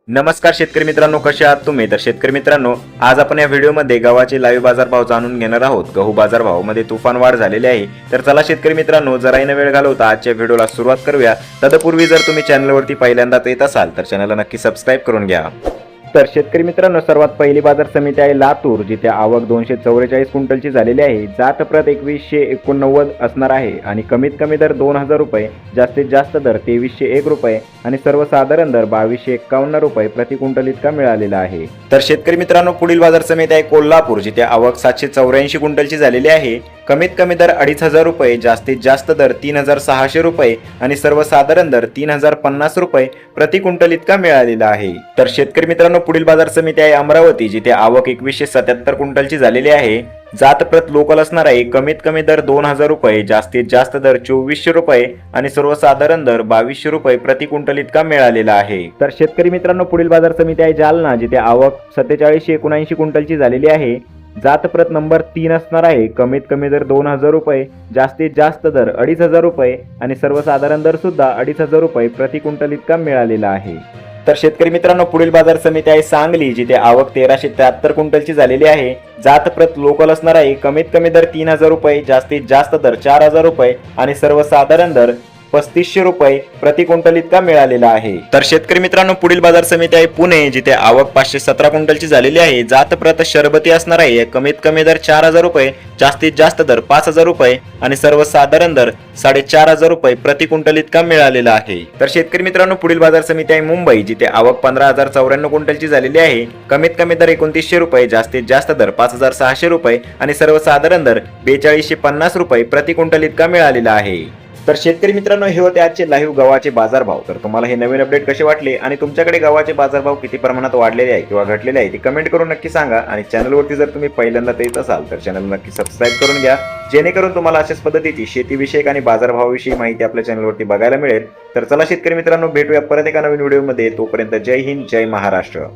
नमस्कार शेतकरी मित्रांनो, कसे आहात तुम्ही? तर शेतकरी मित्रांनो, आज आपण या व्हिडिओमध्ये गव्हाचे लाईव्ह बाजारभाव जाणून घेणार आहोत. गहू बाजारभावामध्ये तुफान वाढ झालेली आहे. तर चला शेतकरी मित्रांनो, जराही न वेळ घालवता आजच्या व्हिडिओला सुरुवात करूया. तत्पूर्वी जर तुम्ही चॅनलवरती पहिल्यांदाच येत असाल तर चॅनलला नक्की सबस्क्राईब करून घ्या. तर शेतकरी मित्रांनो, सर्वात पहिली बाजार समिती आहे लातूर, जिथे आवक 244 क्विंटलची झालेली आहे. जात प्रत 2189 असणार आहे आणि कमीत कमी दर 2000 रुपये, जास्तीत जास्त दर 2301 रुपये आणि सर्वसाधारण दर 2251 रुपये प्रति क्विंटल इतका मिळालेला आहे. तर शेतकरी मित्रांनो, पुढील बाजार समिती आहे कोल्हापूर, जिथे आवक 784 क्विंटलची झालेली आहे. कमीत कमी दर 2500 रुपये, जास्तीत जास्त दर 3600 रुपये आणि सर्वसाधारण दर 3050 रुपये प्रति क्विंटल इतका मिळालेला आहे. तर शेतकरी मित्रांनो, पुढील बाजार समिती आहे अमरावती, जिथे आवक 2177 क्विंटलची झालेली आहे. जात प्रत लोकल असणार आहे. कमीत कमी दर 2000 रुपये, जास्तीत जास्त दर 2400 रुपये आणि सर्वसाधारण दर 2200 रुपये प्रति क्विंटल इतका मिळालेला आहे. तर शेतकरी मित्रांनो, पुढील बाजार समिती आहे जालना, जिथे आवक 4779 क्विंटलची झालेली आहे. जात प्रत नंबर 3 असणार आहे. कमीत कमी दर 2000 रुपये, जास्तीत जास्त दर 2500 रुपये आणि सर्वसाधारण दर सुद्धा 2500 रुपये प्रति क्विंटल इतका मिळालेला आहे. तर शेतकरी मित्रांनो, पुढील बाजार समिती आहे सांगली, जिथे आवक 1373 क्विंटलची झालेली आहे. जात प्रत लोकल असणार आहे. कमीत कमी दर 3000 रुपये, जास्तीत जास्त दर 4000 रुपये आणि सर्वसाधारण दर 3500 रुपये प्रति क्विंटल इतका मिळालेला आहे. तर शेतकरी मित्रांनो, पुढील बाजार समिती आहे पुणे, जिथे आवक 517 क्विंटलची झालेली आहे. जात प्रत शरबती असणार आहे. कमीत कमी दर 4000 रुपये, जास्तीत जास्त दर 5000 रुपये आणि सर्वसाधारण दर 4500 रुपये प्रति क्विंटल इतका मिळालेला आहे. तर शेतकरी मित्रांनो, पुढील बाजार समिती आहे मुंबई, जिथे आवक 15094 क्विंटलची झालेली आहे. कमीत कमी दर 2900 रुपये, जास्तीत जास्त दर 5600 रुपये आणि सर्वसाधारण दर 4250 रुपये प्रति क्विंटल इतका मिळालेला आहे. तर शेतकरी मित्रांनो, हे होते आजचे लाईव्ह गव्हाचे बाजारभाव. तर तुम्हाला हे नवीन अपडेट कसे वाटले आणि तुमच्याकडे गव्हाचे बाजारभाव किती प्रमाणात वाढलेले आहे किंवा घटलेले आहे ते कमेंट करून नक्की सांगा. आणि चॅनलवरती जर तुम्ही पहिल्यांदा येत असाल तर चॅनल नक्की सबस्क्राईब करून घ्या, जेणेकरून तुम्हाला अशाच पद्धतीची शेतीविषयक आणि बाजारभावाविषयी माहिती आपल्या चॅनलवरती बघायला मिळेल. तर चला शेतकरी मित्रांनो, भेटूया परत एका नवीन व्हिडिओमध्ये. तोपर्यंत जय हिंद, जय महाराष्ट्र.